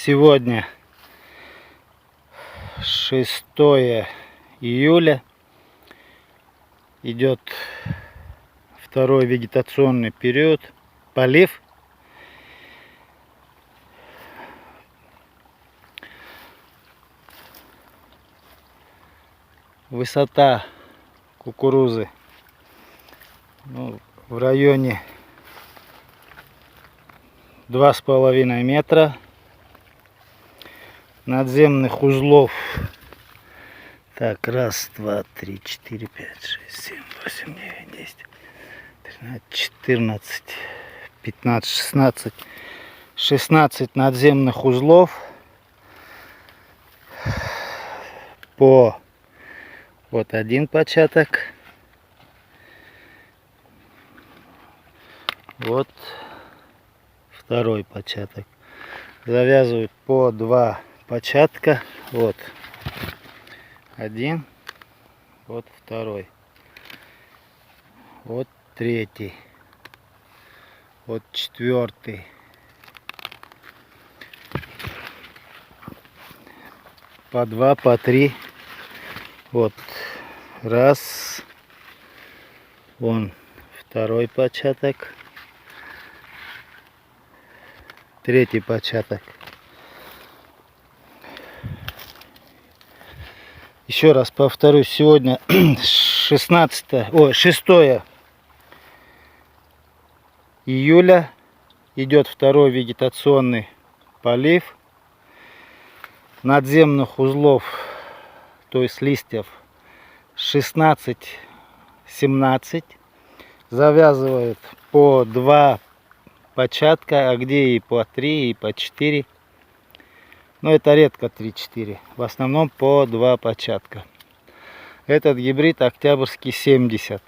Сегодня 6 июля. Идет второй вегетационный период. Полив. Высота кукурузы в районе 2,5 метра. Надземных узлов. Так, 1, 2, 3, 4, 5, 6, 7, 8, 9, 10, 13, 14, 15, 16. 16 надземных узлов по вот один початок. Вот второй початок. Завязывают по 2 початка. Вот один, вот второй, вот третий, вот четвертый, по 2, по 3. Вот раз, вон второй початок, третий початок. Еще раз повторюсь, сегодня 6 июля, идет второй вегетационный полив. Надземных узлов, то есть листьев, 16-17. Завязывают по 2 початка, а где и по 3, и по 4. Но это редко 3-4. В основном по 2 початка. Этот гибрид Октябрьский 70.